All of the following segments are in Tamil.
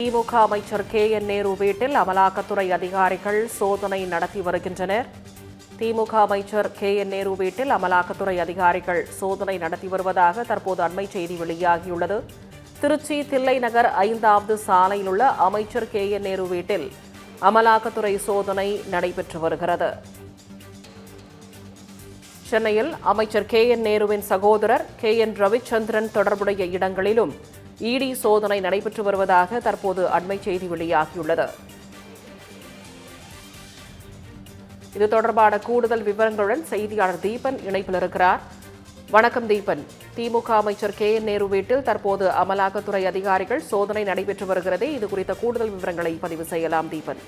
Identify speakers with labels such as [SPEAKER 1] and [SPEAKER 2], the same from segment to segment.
[SPEAKER 1] திமுக அமைச்சர் KN நேரு வீட்டில் அமலாக்கத்துறை அதிகாரிகள் சோதனை நடத்தி வருகின்றனர். திமுக அமைச்சர் KN நேரு வீட்டில் அமலாக்கத்துறை அதிகாரிகள் சோதனை நடத்தி வருவதாக தற்போது அண்மை செய்தி வெளியாகியுள்ளது. திருச்சி தில்லை நகர் 5வது சாலையில் உள்ள அமைச்சர் KN நேரு வீட்டில் அமலாக்கத்துறை சோதனை நடைபெற்று வருகிறது. சென்னையில் அமைச்சர் KN நேருவின் சகோதரர் KN ரவிச்சந்திரன் தொடர்புடைய இடங்களிலும் இடி சோதனை நடைபெற்று வருவதாக தற்போது அண்மை செய்தி வெளியாகியுள்ளது. இது தொடர்பான கூடுதல் விவரங்களுடன் செய்தியாளர் தீபன் இணைப்பில் இருக்கிறார். வணக்கம் தீபன். திமுக அமைச்சர் KN நேரு வீட்டில் தற்போது அமலாக்கத்துறை அதிகாரிகள் சோதனை நடைபெற்று வருகிறது. இது குறித்த கூடுதல் விவரங்களை பதிவு செய்யலாம் தீபன்.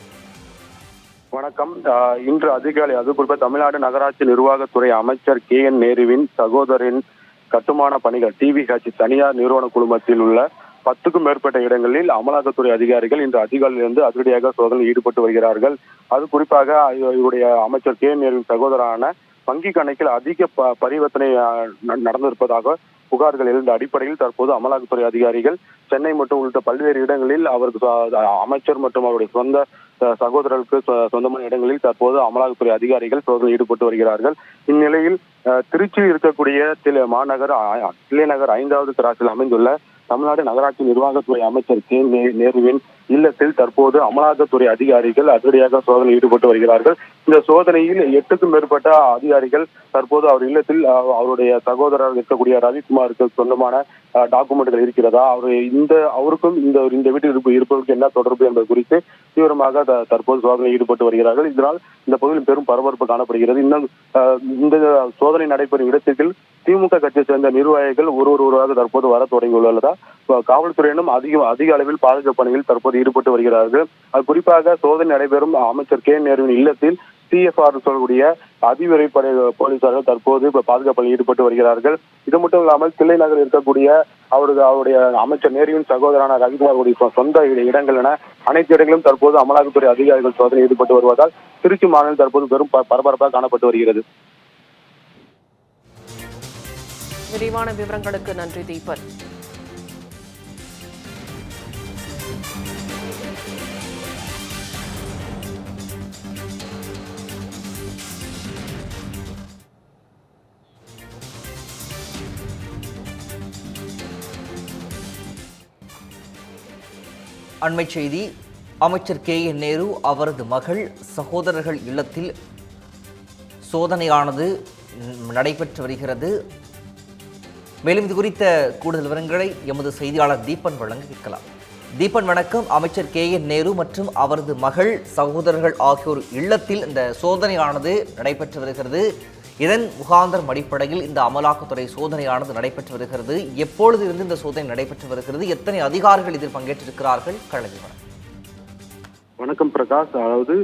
[SPEAKER 2] வணக்கம். இன்று அதிகாலை அது குறிப்பாக தமிழ்நாடு நகராட்சி நிர்வாகத்துறை அமைச்சர் KN நேருவின் சகோதரின் கட்டுமான பணிகள் TVH தனியார் நிறுவன குழுமத்தில் உள்ள 10க்கும் மேற்பட்ட இடங்களில் அமலாக்கத்துறை அதிகாரிகள் இன்று அதிகாலையிலிருந்து அதிரடியாக சோதனையில் ஈடுபட்டு வருகிறார்கள். அது குறிப்பாக இவருடைய அமைச்சர் KN நேருவின் சகோதரரான வங்கி கணக்கில் அதிக பரிவர்த்தனை நடந்திருப்பதாக புகார்கள் எழுந்த அடிப்படையில் தற்போது அமலாக்கத்துறை அதிகாரிகள் சென்னை மற்றும் உள்ளிட்ட பல்வேறு இடங்களில் அவருக்கு அமைச்சர் மற்றும் அவருடைய சொந்த சகோதரர்களுக்கு சொந்தமான இடங்களில் தற்போது அமலாக்கத்துறை அதிகாரிகள் சோதனையில் ஈடுபட்டு வருகிறார்கள். இந்நிலையில் திருச்சியில் இருக்கக்கூடிய தில்லை நகர் 5வது கிராஸில் அமைந்துள்ள தமிழ்நாடு நகராட்சி நிர்வாகத்துறை அமைச்சர் KN நேருவின் இல்லத்தில் தற்போது அமலாக்கத்துறை அதிகாரிகள் அதிரடியாக சோதனையில் ஈடுபட்டு வருகிறார்கள். இந்த சோதனையில் 8க்கும் மேற்பட்ட அதிகாரிகள் தற்போது அவர் இல்லத்தில் அவருடைய சகோதரர் இருக்கக்கூடிய ரவிக்குமாருக்கு சொந்தமான டாக்குமெண்ட்கள் இருக்கிறதா, அவருக்கும் இந்த வீட்டில் இருப்பதற்கு என்ன தொடர்பு என்பது குறித்து தீவிரமாக தற்போது சோதனையில் ஈடுபட்டு வருகிறார்கள். இதனால் இந்த பகுதியில் பெரும் பரபரப்பு காணப்படுகிறது. இன்னும் இந்த சோதனை நடைபெறும் இடத்திற்கு திமுக கட்சியை சேர்ந்த நிர்வாகிகள் ஒருவராக தற்போது வர தொடங்கியுள்ளதா காவல்துறையினும் அதிக அளவில் பாதுகாப்பு பணியில் தற்போது ஈடுபட்டு வருகிறார்கள். அது குறிப்பாக சோதனை நடைபெறும் அமைச்சர் KN நேருவின் இல்லத்தில் CFR சொல்லக்கூடிய அதிவிரைப்படை போலீசார்கள் தற்போது பாதுகாப்பு பணியில் ஈடுபட்டு வருகிறார்கள். இது மட்டும் இல்லாமல் தில்லை நகரில் இருக்கக்கூடிய அவருடைய அமைச்சர் நேருவின் சகோதரரான ரவிக்குமாருடைய சொந்த இடங்கள் என அனைத்து இடங்களிலும் தற்போது அமலாக்கத்துறை அதிகாரிகள் சோதனை ஈடுபட்டு வருவதால் திருச்சி மாநிலம் தற்போது பெரும் பரபரப்பாக காணப்பட்டு வருகிறது.
[SPEAKER 1] விரிவான விவரங்களுக்கு நன்றி தீபன்.
[SPEAKER 3] அண்மை செய்தி. அமைச்சர் KN நேரு அவரது மகள் சகோதரர்கள் இல்லத்தில் சோதனையானது நடைபெற்று வருகிறது. மேலும் இது குறித்த கூடுதல் விவரங்களை எமது செய்தியாளர் தீபன் வழங்க கேட்கலாம். தீபன் வணக்கம். அமைச்சர் KN நேரு மற்றும் அவரது மகள் சகோதரர்கள் ஆகியோர் இல்லத்தில் இந்த சோதனையானது நடைபெற்று வருகிறது. இதன் முகாந்தரம் அடிப்படையில் இந்த அமலாக்கத்துறை சோதனையானது நடைபெற்று வருகிறது. எப்பொழுது இருந்து இந்த சோதனை நடைபெற்று வருகிறது? எத்தனை அதிகாரிகள் இதில் பங்கேற்றிருக்கிறார்கள்?
[SPEAKER 2] வணக்கம் பிரகாஷ். அதாவது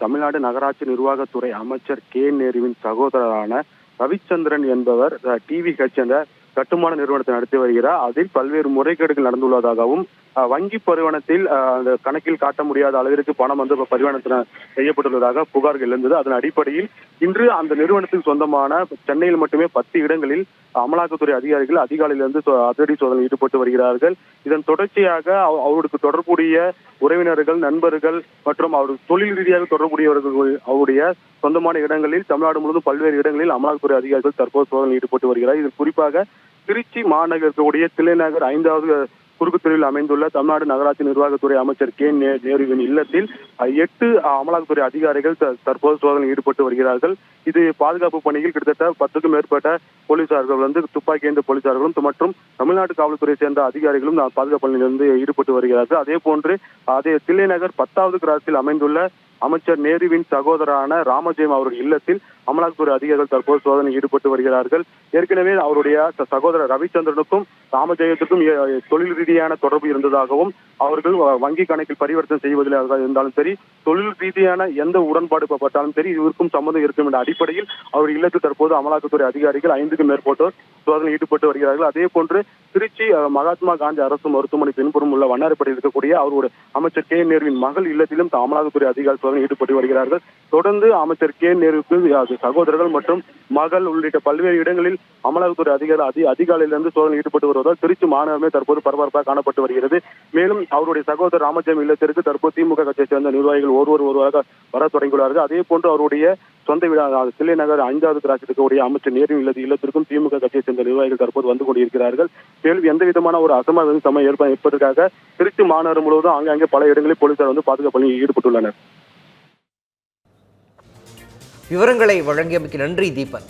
[SPEAKER 2] தமிழ்நாடு நகராட்சி நிர்வாகத்துறை அமைச்சர் KN நேருவின் சகோதரரான ரவிச்சந்திரன் என்பவர் TVH என்ற கட்டுமான நிறுவனத்தை நடத்தி வருகிறார். அதில் பல்வேறு முறைகேடுகள் நடந்துள்ளதாகவும் வங்கி பரிவர்த்தனையில் கணக்கில் காட்ட முடியாத அளவிற்கு பணம் பரிவர்த்தனை செய்யப்பட்டுள்ளதாக புகார்கள் எழுந்தது. அதன் அடிப்படையில் இன்று அந்த நிறுவனத்துக்கு சொந்தமான சென்னையில் மட்டுமே 10 இடங்களில் அமலாக்கத்துறை அதிகாரிகள் அதிகாலையிலிருந்து அதிரடி சோதனையில் ஈடுபட்டு வருகிறார்கள். இதன் தொடர்ச்சியாக அவருக்கு தொடர்புடைய உறவினர்கள், நண்பர்கள் மற்றும் அவருக்கு தொழில் ரீதியாக தொடர்புடையவர்கள் அவருடைய சொந்தமான இடங்களில் தமிழ்நாடு முழுவதும் பல்வேறு இடங்களில் அமலாக்கத்துறை அதிகாரிகள் தற்போது சோதனையில் ஈடுபட்டு வருகிறார். இதில் குறிப்பாக திருச்சி மாநகர் இருக்கக்கூடிய தில்லை நகர் 5வது குறுக்கு தெருவில் அமைந்துள்ள தமிழ்நாடு நகராட்சி நிர்வாகத்துறை அமைச்சர் KN நேருவின் இல்லத்தில் 8 அமலாக்கத்துறை அதிகாரிகள் தற்போது சோதனையில் ஈடுபட்டு வருகிறார்கள். இது பாதுகாப்பு பணியில் கிட்டத்தட்ட 10க்கும் மேற்பட்ட போலீசார்கள் துப்பாக்கி ஏந்திய போலீசார்களும் மற்றும் தமிழ்நாடு காவல்துறையை சேர்ந்த அதிகாரிகளும் பாதுகாப்பு பணியிலிருந்து ஈடுபட்டு வருகிறார்கள். அதே போன்று தில்லை நகர் 10வது கிராஸில் அமைந்துள்ள அமைச்சர் நேருவின் சகோதரரான ராமஜெயம் அவருடைய இல்லத்தில் அமலாக்கத்துறை அதிகாரிகள் தற்போது சோதனையில் ஈடுபட்டு வருகிறார்கள். ஏற்கனவே அவருடைய சகோதரர் ரவிச்சந்திரனுக்கும் ராமஜெயத்துக்கும் தொழில் ரீதியான தொடர்பு இருந்ததாகவும் அவர்கள் வங்கி கணக்கில் பரிவர்த்தனை செய்வதில் இருந்தாலும் சரி, தொழில் ரீதியான எந்த உடன்பாடு பட்டாலும் சரி, இவருக்கும் சம்மந்தம் இருக்கும் என்ற அடிப்படையில் அவருடைய இல்லத்தில் தற்போது அமலாக்கத்துறை அதிகாரிகள் 5க்கும் மேற்பட்டோர் சோதனையில் ஈடுபட்டு வருகிறார்கள். அதே போன்று திருச்சி மகாத்மா காந்தி அரசு மருத்துவமனை பின்புறம் உள்ள வண்ணாரப்பேட்டையில் இருக்கக்கூடிய அவருடைய அமைச்சர் கே நேருவின் மகள் இல்லத்திலும் அமலாக்கத்துறை அதிகாரி சோதனை ஈடுபட்டு வருகிறார்கள். தொடர்ந்து அமைச்சர் கே நேருவுக்கு சகோதரர்கள் மற்றும் மகள் உள்ளிட்ட பல்வேறு இடங்களில் அமலாக்கத்துறை அதிகாரி அதிகாலையிலிருந்து சோதனை ஈடுபட்டு வருவதால் திருச்சி மாநகரமே தற்போது பரபரப்பாக காணப்பட்டு வருகிறது. மேலும் அவருடைய சகோதரர் ராமஜெயம் இல்லத்திற்கு தற்போது திமுக கட்சியை சேர்ந்த நிர்வாகிகள் ஒருவராக வர தொடங்கியுள்ளார்கள். அதே போன்று அவருடைய சொந்த வீடு தில்லை நகர் 5வது கிராஸில் இருக்கக்கூடிய அமைச்சர் நேரு இல்லத்திற்கும் திமுக கட்சியை சேர்ந்த நிர்வாகிகள் தற்போது வந்து கொண்டிருக்கிறார்கள். மேலும் எந்த விதமான ஒரு அசம்பாவிதம் ஏற்பதற்காக திருச்சி மாநகரம் முழுவதும் ஆங்காங்கே பல இடங்களில் போலீசார் வந்து பாதுகாப்பு பணியில் ஈடுபட்டுள்ளனர்.
[SPEAKER 3] விவரங்களை வழங்கியமைக்கு நன்றி தீபன்.